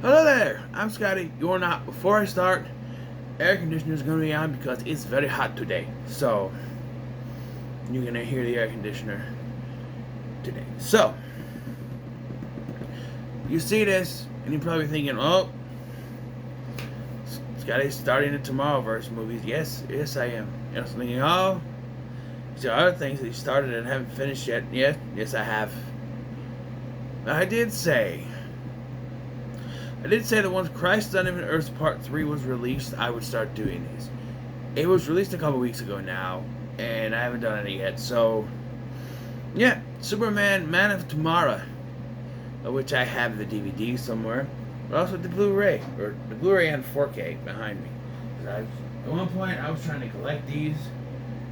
Hello there, I'm Scotty. You're not. Before I start, air conditioner is going to be on because it's very hot today. So, you're going to hear the air conditioner today. So, you see this, and you're probably thinking, oh, Scotty's starting the Tomorrowverse movies. Yes, I am. You're thinking, oh, there are other things that he started and haven't finished yet. Yes, I have. I did say that once Christ on Infinite Earths Part 3 was released, I would start doing these. It was released a couple weeks ago now, and I haven't done it yet. So, yeah, Superman Man of Tomorrow, which I have the DVD somewhere, but also the Blu-ray, or the Blu-ray and 4K behind me. At one point, I was trying to collect these,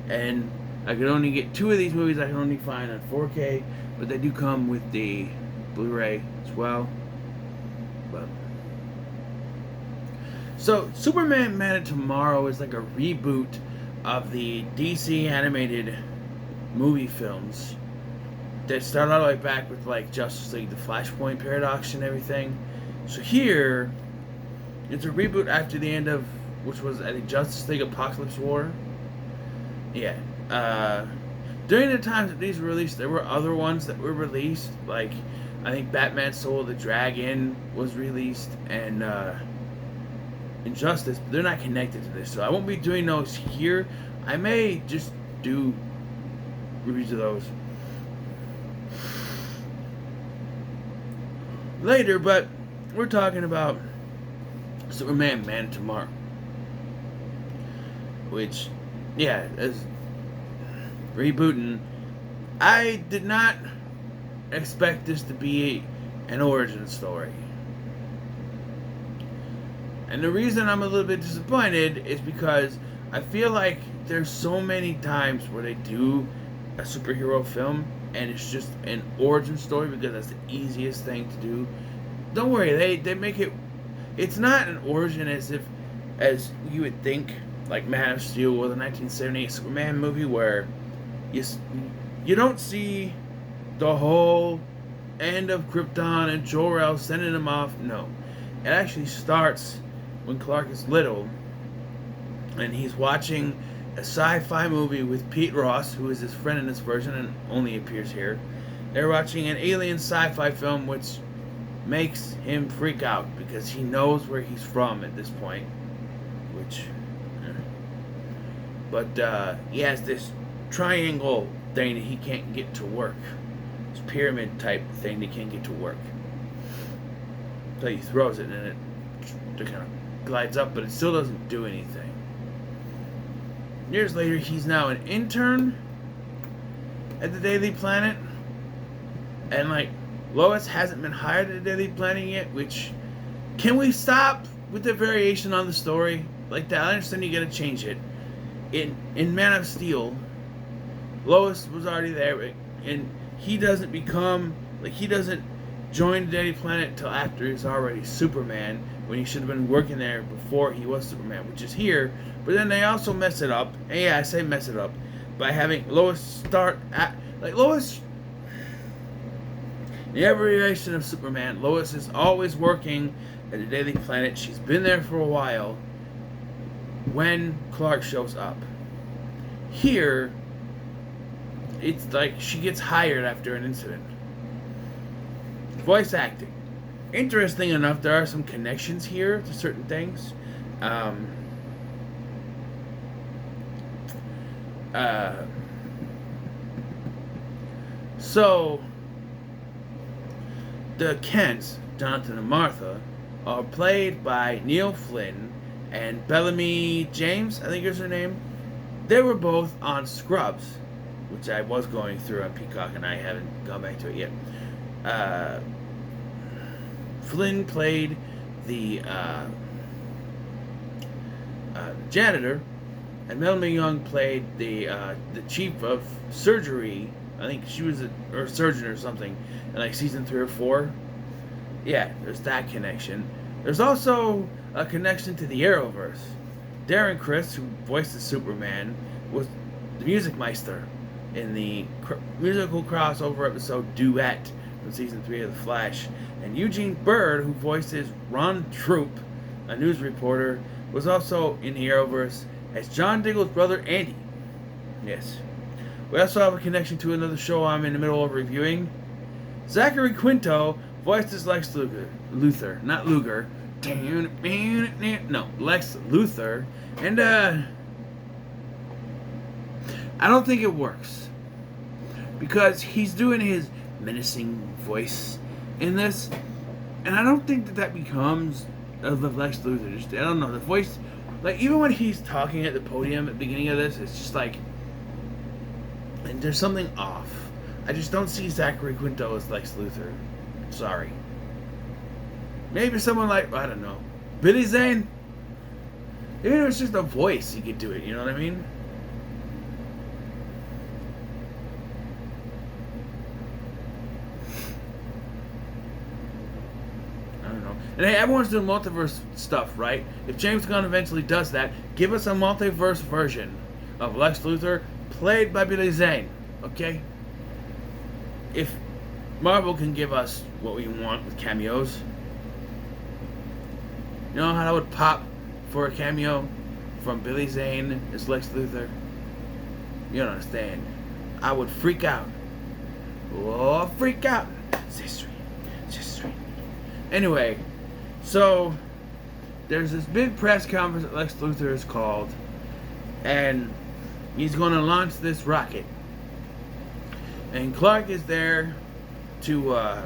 and I could only get 2 of these movies I can only find on 4K, but they do come with the Blu-ray as well. But so Superman Man of Tomorrow is like a reboot of the DC animated movie films that started all the way back with like Justice League, the Flashpoint paradox and everything. So here it's a reboot after the end of, which was I think Justice League Apocalypse War. Yeah. During the times that these were released, there were other ones that were released, like I think Batman Soul of the Dragon was released, and Injustice, but they're not connected to this, so I won't be doing those here. I may just do reviews of those later, but we're talking about Superman Man of Tomorrow, which, yeah, is rebooting. I did not expect this to be an origin story. And the reason I'm a little bit disappointed is because I feel like there's so many times where they do a superhero film and it's just an origin story because that's the easiest thing to do. Don't worry, they make it, it's not an origin as you would think, like Man of Steel or the 1978 Superman movie, where you don't see the whole end of Krypton and Jor-El sending him off. No, it actually starts when Clark is little and he's watching a sci-fi movie with Pete Ross, who is his friend in this version and only appears here. They're watching an alien sci-fi film, which makes him freak out because he knows where he's from at this point, which but he has this triangle thing that he can't get to work. This pyramid type thing that can't get to work. So he throws it and it kind of glides up, but it still doesn't do anything. Years later, he's now an intern at the Daily Planet, and like Lois hasn't been hired at the Daily Planet yet. Which, can we stop with the variation on the story like that? I understand you gotta change it. In Man of Steel, Lois was already there, and he doesn't join the Daily Planet until after he's already Superman, when he should have been working there before he was Superman, which is here. But then they also mess it up, and yeah, I say mess it up, by having Lois start at, like Lois, in every iteration of Superman, Lois is always working at the Daily Planet. She's been there for a while when Clark shows up. Here, it's like she gets hired after an incident. Voice acting. Interesting enough, there are some connections here to certain things. So, the Kents, Jonathan and Martha, are played by Neil Flynn and Bellamy James, I think is her name. They were both on Scrubs, which I was going through on Peacock and I haven't gone back to it yet. Flynn played the janitor, and Melanie Young played the chief of surgery. I think she was a surgeon or something in like season 3 or 4. Yeah, there's that connection. There's also a connection to the Arrowverse. Darren Criss, who voiced Superman, was the Music Meister in the musical crossover episode Duet from season 3 of The Flash. And Eugene Bird, who voices Ron Troop, a news reporter, was also in the Arrowverse as John Diggle's brother Andy. Yes. We also have a connection to another show I'm in the middle of reviewing. Zachary Quinto voices Lex Luthor, not Luger. No, Lex Luthor. And, I don't think it works. Because he's doing his menacing voice in this. And I don't think that becomes the Lex Luthor. Just, I don't know, the voice, like, even when he's talking at the podium at the beginning of this, it's just like, and there's something off. I just don't see Zachary Quinto as Lex Luthor. Sorry. Maybe someone like, I don't know, Billy Zane? Even if it's just a voice, he could do it, you know what I mean? And hey, everyone's doing multiverse stuff, right? If James Gunn eventually does that, give us a multiverse version of Lex Luthor played by Billy Zane, okay? If Marvel can give us what we want with cameos, you know how that would pop for a cameo from Billy Zane as Lex Luthor? You don't understand. I would freak out. Oh, freak out. It's history. It's history. Anyway. So, there's this big press conference that Lex Luthor is called, and he's going to launch this rocket. And Clark is there to,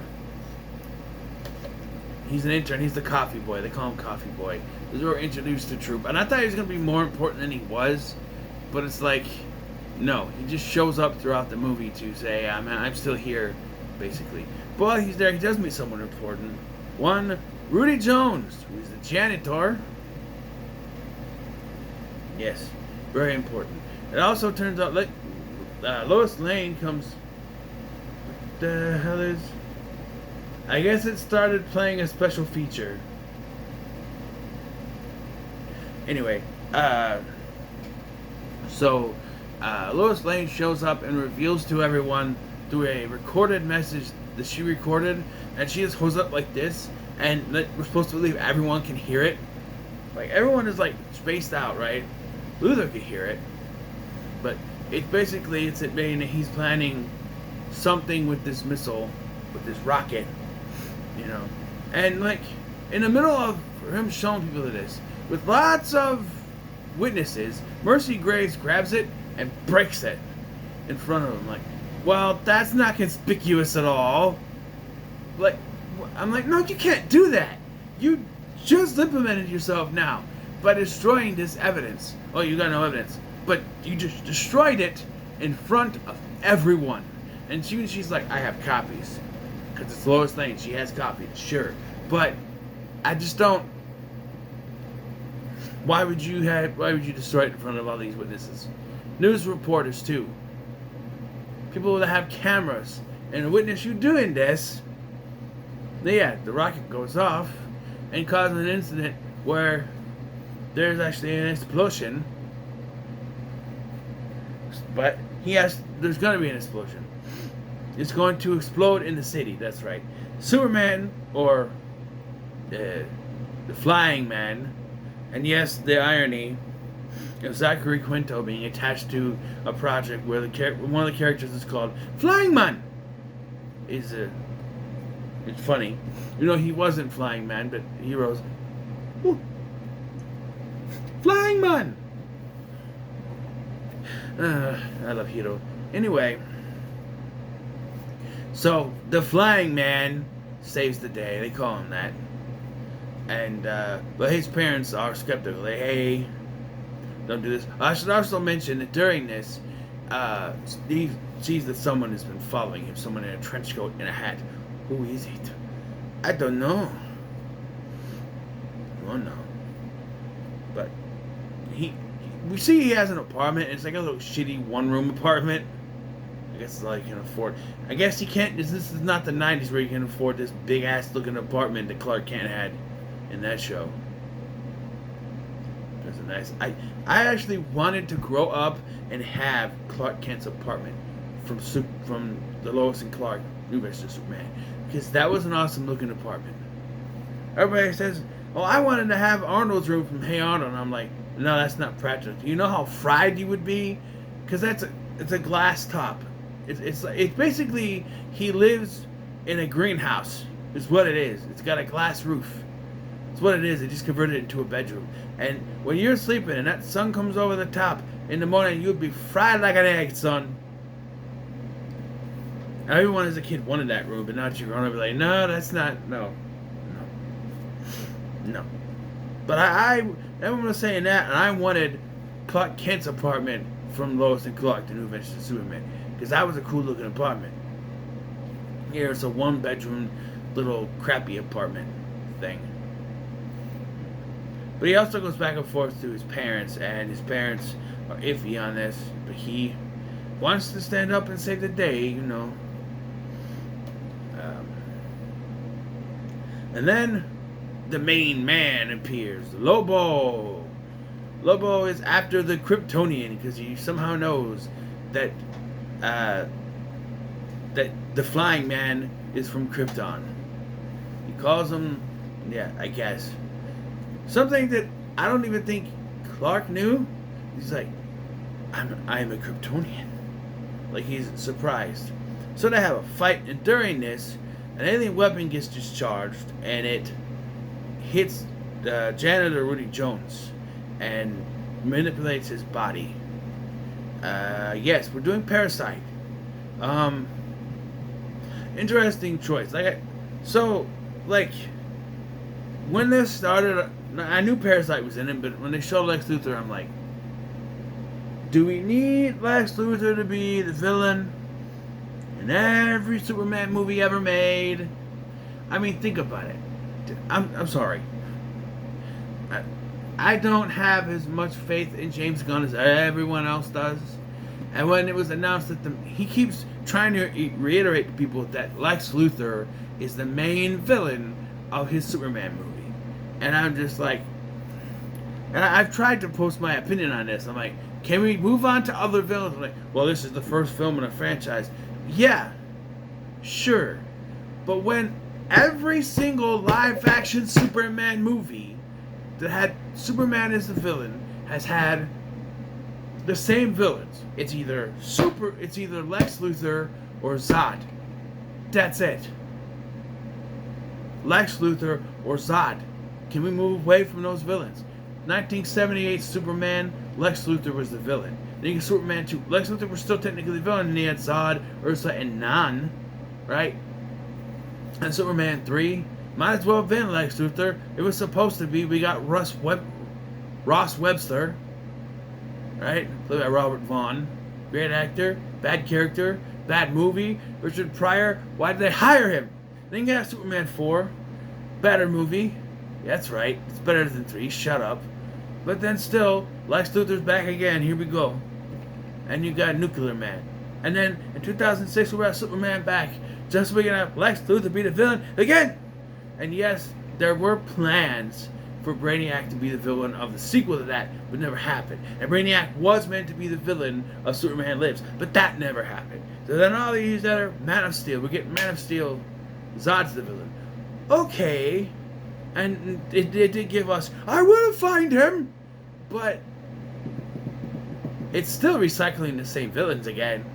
he's an intern, he's the coffee boy, they call him Coffee Boy. This is where we're introduced to Troop, and I thought he was going to be more important than he was, but it's like, no, he just shows up throughout the movie to say, I'm still here, basically. But while he's there, he does meet someone important. One, Rudy Jones, who is the janitor. Yes, very important. It also turns out Lois Lane comes. What the hell is? I guess it started playing a special feature. Anyway, so Lois Lane shows up and reveals to everyone through a recorded message that she recorded, and she just holds up like this. And we're supposed to believe everyone can hear it. Like, everyone is, like, spaced out, right? Luthor can hear it. But it's basically, it's admitting that he's planning something with this missile, with this rocket, you know. And, like, in the middle of him showing people this, with lots of witnesses, Mercy Graves grabs it and breaks it in front of him. Like, well, that's not conspicuous at all. Like, I'm like, no, you can't do that. You just implemented yourself now by destroying this evidence. Oh, you got no evidence. But you just destroyed it in front of everyone. And she's like, I have copies. Because it's Lois Lane. She has copies, sure. But I just don't. Why would you destroy it in front of all these witnesses? News reporters, too. People that have cameras and witness you doing this. Yeah, the rocket goes off and causes an incident where there's actually an explosion. But there's going to be an explosion. It's going to explode in the city, that's right. Superman, or the Flying Man, and yes, the irony of Zachary Quinto being attached to a project where one of the characters is called Flying Man. It's funny. You know, he wasn't Flying Man, but Heroes. Ooh. Flying Man! I love Hero. Anyway. So, the Flying Man saves the day. They call him that. And, but his parents are skeptical. Hey, don't do this. I should also mention that during this, Steve sees that someone has been following him. Someone in a trench coat and a hat. Who is it? I don't know. Oh no. But we see he has an apartment. It's like a little shitty one-room apartment. I guess like can afford. I guess he can't. This is not the '90s where you can afford this big-ass looking apartment that Clark Kent had in that show. That's a nice. I actually wanted to grow up and have Clark Kent's apartment from the Lois and Clark New Adventures of Superman, because that was an awesome looking apartment. Everybody says, "Oh, I wanted to have Arnold's room from Hey Arnold," and I'm like, "No, that's not practical. You know how fried you would be, because it's a glass top. It's basically he lives in a greenhouse. Is what it is. It's got a glass roof. It's what it is. They just converted it into a bedroom. And when you're sleeping and that sun comes over the top in the morning, you'd be fried like an egg, son." Everyone as a kid wanted that room, but now that you're grown up, like, no, that's not, no. But everyone was saying that, and I wanted Clark Kent's apartment from Lois and Clark, the New Adventures of Superman, because that was a cool looking apartment. Here it's a 1-bedroom little crappy apartment thing. But he also goes back and forth to his parents, and his parents are iffy on this, but he wants to stand up and save the day, you know. And then the main man appears, Lobo. Lobo is after the Kryptonian because he somehow knows that that the Flying Man is from Krypton. He calls him, yeah, I guess, something that I don't even think Clark knew. He's like, I'm a Kryptonian. Like, he's surprised. So they have a fight, and during this, an alien weapon gets discharged, and it hits janitor Rudy Jones and manipulates his body. Yes, we're doing Parasite. Interesting choice. When this started, I knew Parasite was in it, but when they showed Lex Luthor, I'm like, do we need Lex Luthor to be the villain in every Superman movie ever made? I mean, think about it. I'm sorry. I don't have as much faith in James Gunn as everyone else does. And when it was announced that he keeps trying to reiterate to people that Lex Luthor is the main villain of his Superman movie. And I'm just like, and I've tried to post my opinion on this. I'm like, can we move on to other villains? I'm like, well, this is the first film in a franchise. Yeah, sure. But when every single live-action Superman movie that had Superman as the villain has had the same villains, it's either Lex Luthor or Zod. That's it. Lex Luthor or Zod. Can we move away from those villains? 1978 Superman, Lex Luthor was the villain. Then you get Superman 2. Lex Luthor was still technically the villain, and he had Zod, Ursula, and Nan, right? And Superman 3 might as well have been Lex Luthor. It was supposed to be. We got Ross Webster, right? Played by Robert Vaughn. Great actor, bad character, bad movie. Richard Pryor, why did they hire him? Then you got Superman 4, better movie. That's right, it's better than 3, shut up. But then still, Lex Luthor's back again, here we go. And you got Nuclear Man. And then in 2006, we got Superman back. Just so we can have Lex Luthor be the villain again. And yes, there were plans for Brainiac to be the villain of the sequel to that, but never happened. And Brainiac was meant to be the villain of Superman Lives, but that never happened. So then all these other Man of Steel, we get Man of Steel, Zod's the villain. Okay. And it did give us, I will find him, but it's still recycling the same villains again.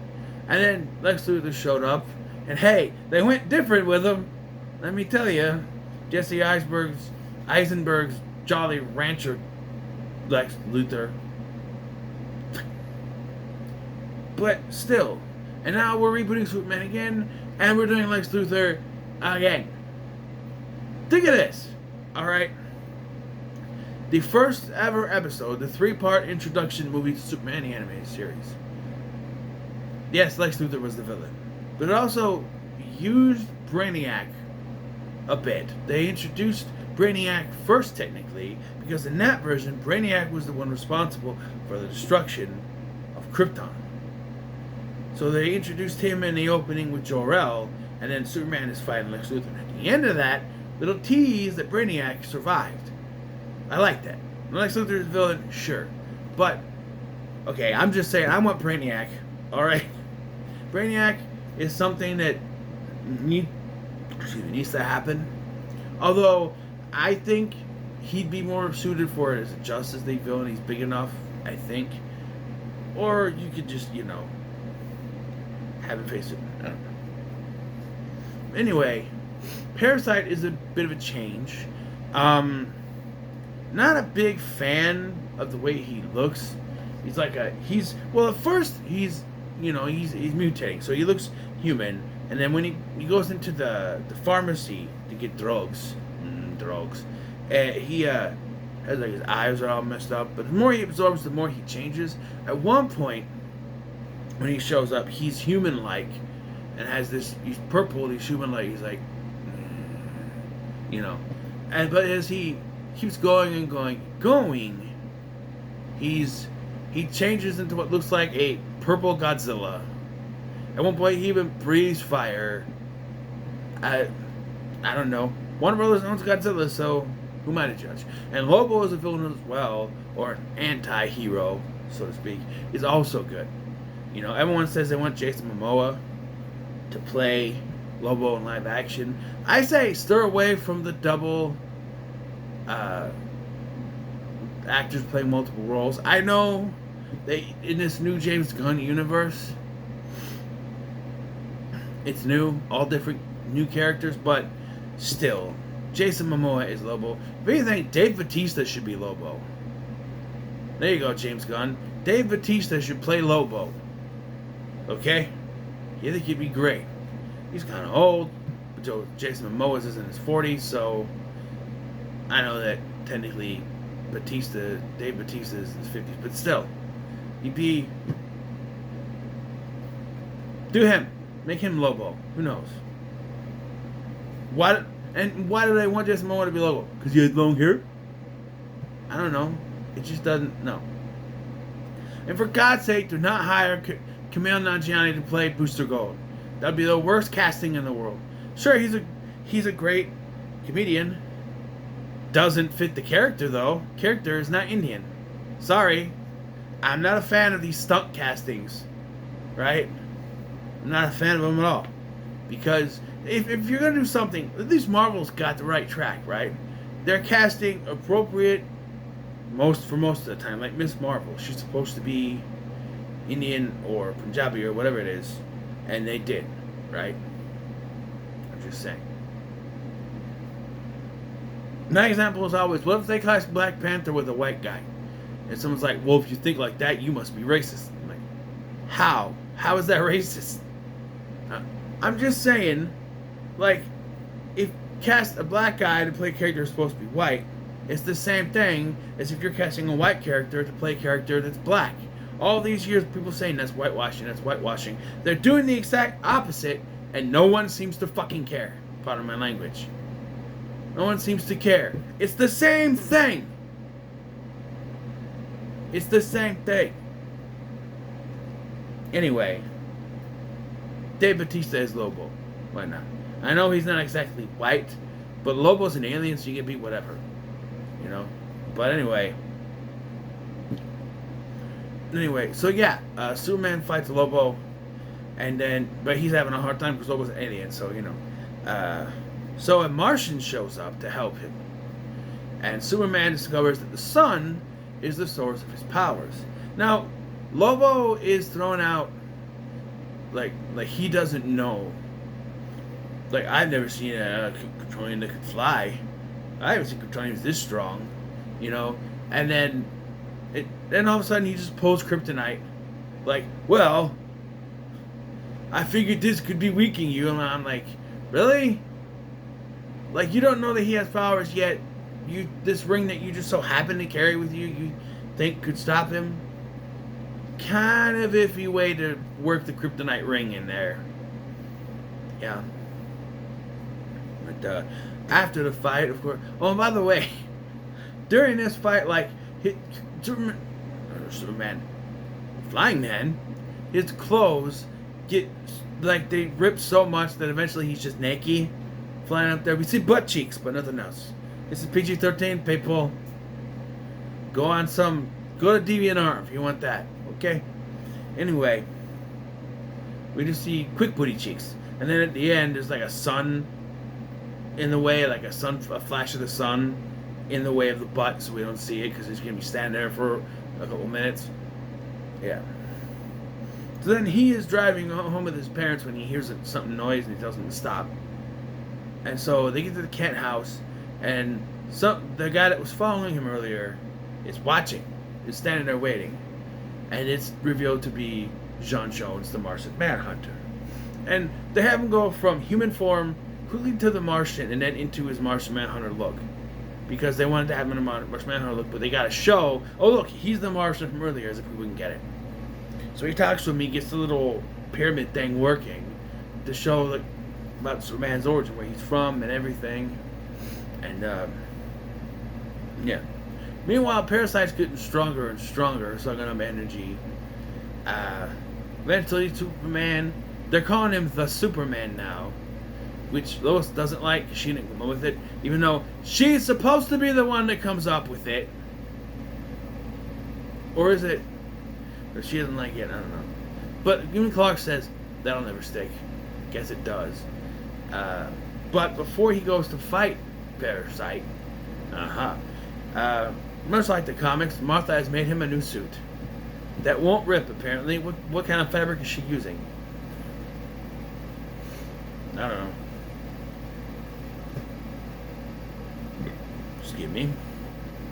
And then Lex Luthor showed up, and hey, they went different with him. Let me tell you, Jesse Eisenberg's Jolly Rancher Lex Luthor. But still, and now we're rebooting Superman again, and we're doing Lex Luthor again. Think of this. Alright, the first ever episode, the 3-part introduction movie to Superman the Animated Series. Yes, Lex Luthor was the villain, but it also used Brainiac a bit. They introduced Brainiac first, technically, because in that version, Brainiac was the one responsible for the destruction of Krypton. So they introduced him in the opening with Jor-El, and then Superman is fighting Lex Luthor. At the end of that, little tease that Brainiac survived. I like that. Lex Luthor is the villain, sure. But, okay, I'm just saying, I want Brainiac. Alright? Brainiac is something that needs to happen. Although I think he'd be more suited for it as a Justice League villain. He's big enough, I think. Or you could just, have him face it. I don't know. Anyway, Parasite is a bit of a change. Not a big fan of the way he looks. At first he's mutating, so he looks human, and then when he goes into the pharmacy to get drugs, he has his eyes are all messed up, but the more he absorbs, the more he changes. At one point, when he shows up, he's human-like, and he's purple, he's human-like, he's like, but as he keeps going and going, he changes into what looks like a purple Godzilla. At one point, he even breathes fire. I don't know. Warner Brothers owns Godzilla, so who am I to judge? And Lobo is a villain as well, or an anti-hero, so to speak, is also good. Everyone says they want Jason Momoa to play Lobo in live action. I say stir away from the double actors playing multiple roles. I know they in this new James Gunn universe, it's new, all different new characters, but still, Jason Momoa is Lobo. If anything, Dave Bautista should be Lobo. There you go, James Gunn. Dave Bautista should play Lobo. Okay? You think he'd be great. He's kind of old. Jason Momoa is in his 40s, so I know that technically Dave Bautista is in his 50s, but still, he'd be. Do him. Make him Lobo. Who knows? Why do they want Jason Momoa to be Lobo? Because he has long hair? I don't know. It just doesn't. No. And for God's sake, do not hire Kumail Nanjiani to play Booster Gold. That'd be the worst casting in the world. Sure, he's a great comedian. Doesn't fit the character though. Character is not Indian. Sorry, I'm not a fan of these stunt castings. Right? I'm not a fan of them at all. Because if you're gonna do something, at least Marvel's got the right track, right? They're casting appropriate for most of the time. Like Miss Marvel, she's supposed to be Indian or Punjabi or whatever it is, and they did, right? I'm just saying. My example is always, what if they cast Black Panther with a white guy? And someone's like, well, if you think like that, you must be racist. I'm like, how? How is that racist? I'm just saying, like, if cast a black guy to play a character who's supposed to be white, it's the same thing as if you're casting a white character to play a character that's black. All these years, people saying that's whitewashing, that's whitewashing. They're doing the exact opposite, and no one seems to fucking care. Pardon my language. No one seems to care. It's the same thing. It's the same thing. Anyway, Dave Bautista is Lobo. Why not? I know he's not exactly white, but Lobo's an alien, so you can be whatever. But anyway, so yeah, Superman fights Lobo, but he's having a hard time because Lobo's an alien, so so a Martian shows up to help him, and Superman discovers that the sun is the source of his powers. Now, Lobo is thrown out like he doesn't know. Like, I've never seen a Kryptonian that could fly. I haven't seen Kryptonians this strong, And then all of a sudden he just pulls kryptonite. Like, well, I figured this could be weakening you, and I'm like, really? Like, you don't know that he has powers yet. This ring that you just so happen to carry with you, you think could stop him? Kind of iffy way to work the kryptonite ring in there. Yeah. But after the fight, of course. Oh, and by the way, during this fight, like, Superman, Flying Man, his clothes get, like, they rip so much that eventually he's just naked, flying up there. We see butt cheeks, but nothing else. This is PG-13, people. Go to DeviantArt if you want that, okay? Anyway, we just see quick booty cheeks. And then at the end, there's like a sun in the way, like a flash of the sun in the way of the butt, so we don't see it because he's gonna be standing there for a couple minutes. Yeah. So then he is driving home with his parents when he hears something noise and he tells them to stop. And so they get to the Kent house, and the guy that was following him earlier is watching, is standing there waiting, and it's revealed to be J'onn J'onzz, the Martian Manhunter. And they have him go from human form quickly to the Martian and then into his Martian Manhunter look, because they wanted to have him in a Martian Manhunter look, but they got to show, oh look, he's the Martian from earlier, as if we wouldn't get it. So he talks to him, he gets the little pyramid thing working to show like about Superman's origin, where he's from and everything. And yeah. Meanwhile, Parasite's getting stronger and stronger, sucking up energy. Eventually, Superman, they're calling him the Superman now, which Lois doesn't like. She didn't come up with it, even though she's supposed to be the one that comes up with it. Or is it? Or she doesn't like it, I don't know. But even Clark says, that'll never stick. Guess it does. But before he goes to fight Parasite, much like the comics, Martha has made him a new suit that won't rip, apparently. What kind of fabric is she using? I don't know. Excuse me.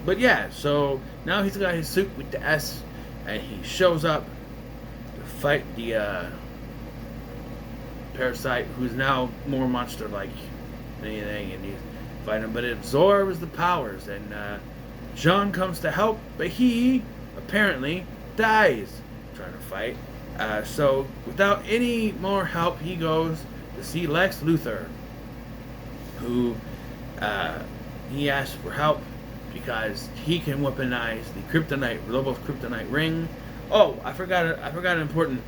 But yeah, so now he's got his suit with the S, and he shows up to fight the Parasite, who's now more monster-like than anything, and he's fighting him. But it absorbs the powers, and J'onn comes to help, but he apparently dies trying to fight. So without any more help, he goes to see Lex Luthor, who he asks for help because he can weaponize the kryptonite, Lobo's kryptonite ring. Oh, I forgot an important.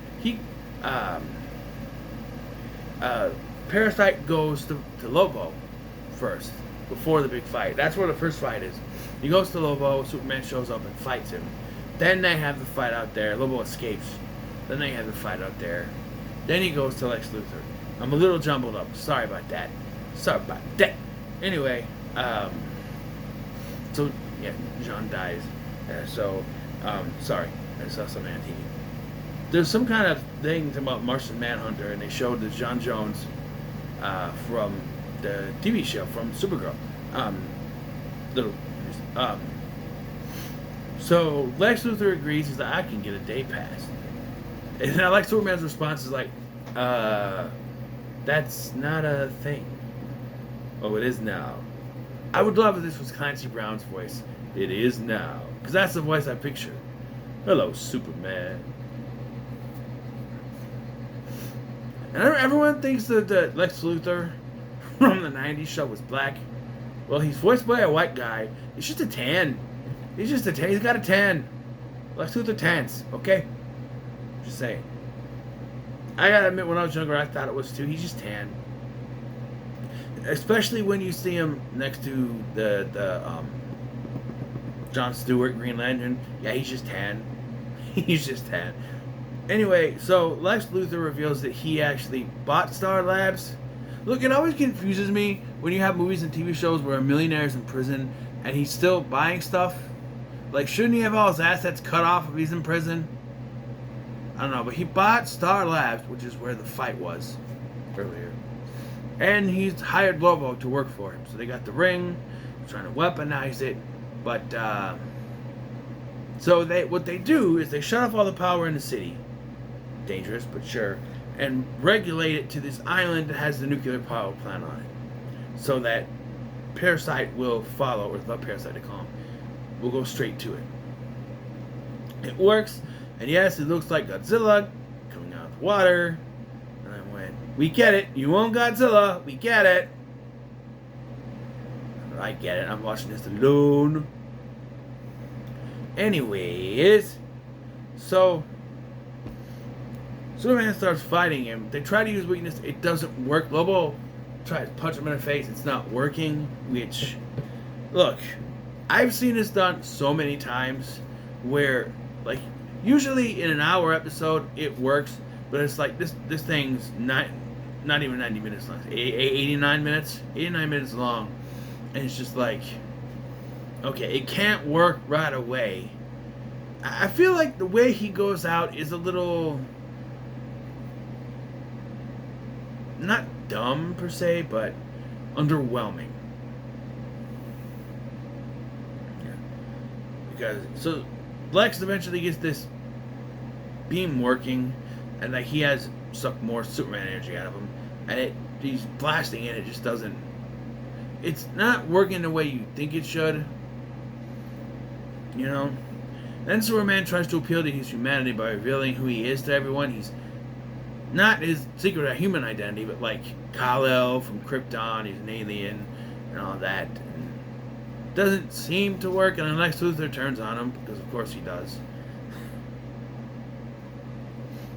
Parasite goes to Lobo first before the big fight. That's where the first fight is. He goes to Lobo. Superman shows up and fights him. Then they have the fight out there. Lobo escapes. Then they have the fight out there. Then he goes to Lex Luthor. I'm a little jumbled up. Sorry about that. Anyway, so yeah, J'onn dies. Sorry, I saw some anti. There's some kind of thing about Martian Manhunter, and they showed the J'onn J'onzz from the TV show from Supergirl. So Lex Luthor agrees. He's like, I can get a day pass. And I like Superman's response is like, that's not a thing. Oh, it is now. I would love if this was Clancy Brown's voice. It is now. Because that's the voice I picture. Hello, Superman. And everyone thinks that Lex Luthor from the 90s show was black. Well, he's voiced by a white guy. He's just a tan. He's just a tan. He's got a tan. Lex Luthor tans, okay? Just saying. I gotta admit, when I was younger, I thought it was too. He's just tan. Especially when you see him next to the John Stewart Green Lantern. Yeah, he's just tan. He's just tan. Anyway, so Lex Luthor reveals that he actually bought Star Labs. Look, it always confuses me when you have movies and TV shows where a millionaire's in prison and he's still buying stuff. Like, shouldn't he have all his assets cut off if he's in prison? I don't know, but he bought Star Labs, which is where the fight was earlier. And he's hired Lobo to work for him. So they got the ring, trying to weaponize it. But, so what they do is they shut off all the power in the city. Dangerous, but sure. And regulate it to this island that has the nuclear power plant on it. So that Parasite will follow, or not Parasite to call him, will go straight to it. It works, and yes, it looks like Godzilla coming out of the water. And I went, we get it. You won't Godzilla. We get it. I get it. I'm watching this alone. Anyways, so Superman starts fighting him. They try to use weakness. It doesn't work. Lobo tries to punch him in the face. It's not working. Which, look, I've seen this done so many times where, like, usually in an hour episode it works, but it's like this thing's not not even 90 minutes long, 89 minutes, 89 minutes long, and it's just like, okay, it can't work right away. I feel like the way he goes out is a little, not dumb per se, but underwhelming. Yeah. Because, so, Lex eventually gets this beam working, and like he has sucked more Superman energy out of him, and he's blasting it, it just doesn't, it's not working the way you think it should, you know. Then Superman tries to appeal to his humanity by revealing who he is to everyone. He's not his secret human identity, but like Kal-El from Krypton, he's an alien and all that. And doesn't seem to work, and then Lex Luthor turns on him, because of course he does.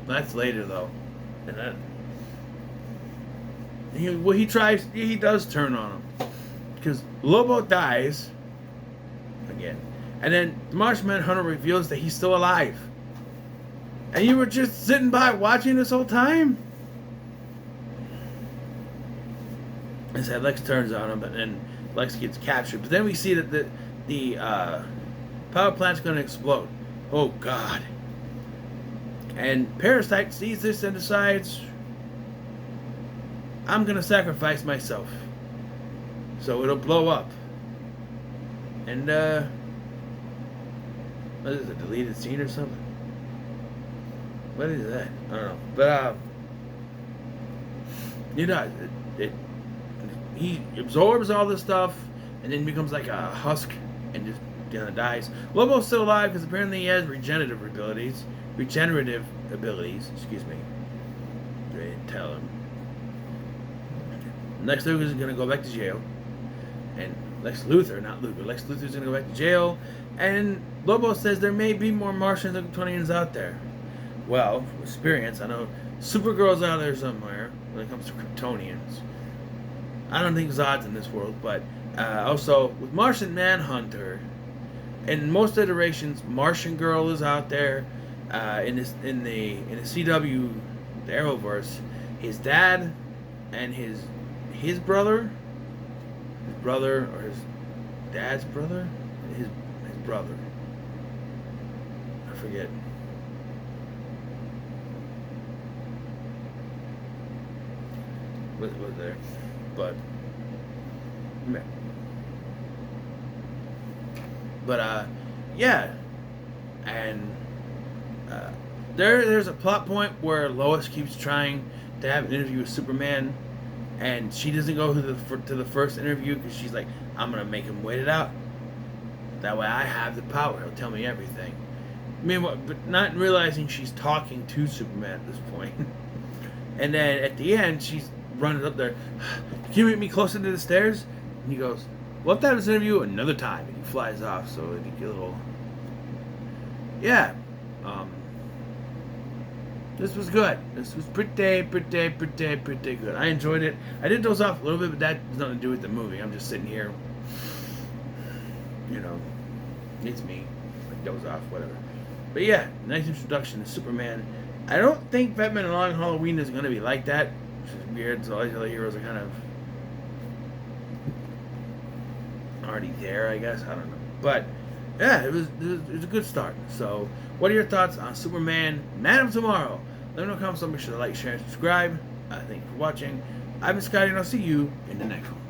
That's later though. And that he does turn on him. Because Lobo dies again. And then the Martian Manhunter reveals that he's still alive. And you were just sitting by watching this whole time? And so Lex turns on him, but then Lex gets captured. But then we see that the power plant's going to explode. Oh, God. And Parasite sees this and decides, I'm going to sacrifice myself so it'll blow up. And, what is it, a deleted scene or something? What is that? I don't know. But, you know, he absorbs all this stuff and then becomes like a husk and just dies. Lobo's still alive because apparently he has regenerative abilities. Excuse me. They didn't tell him. Lex Luthor is going to go back to jail. And Lex Luthor's going to go back to jail. And Lobo says there may be more Martians and Kryptonians out there. Well, from experience, I know Supergirl's out there somewhere when it comes to Kryptonians. I don't think Zod's in this world, but also with Martian Manhunter, in most iterations, Martian Girl is out there. In the CW, the Arrowverse, his dad and his brother or his dad's brother, his brother, I forget. What was there? But yeah, and there's a plot point where Lois keeps trying to have an interview with Superman, and she doesn't go to the first interview because she's like, I'm gonna make him wait it out. That way I have the power. He'll tell me everything. Meanwhile, but not realizing she's talking to Superman at this point. And then at the end, she's running up there. Can you make me closer to the stairs? And he goes, we'll have to have this interview another time. And he flies off, so it'd be a little... Yeah. This was good. This was pretty good. I enjoyed it. I did doze off a little bit, but that has nothing to do with the movie. I'm just sitting here, you know, it's me. I doze off, whatever. But yeah, nice introduction to Superman. I don't think Batman and Long Halloween is going to be like that, which is weird. So all these other heroes are kind of already there, I guess. I don't know. But yeah, it was a good start. So what are your thoughts on Superman, Man of Tomorrow? Let me know in the comments. Make sure to like, share, and subscribe. Thank you for watching. I've been Scotty, and I'll see you in the next one.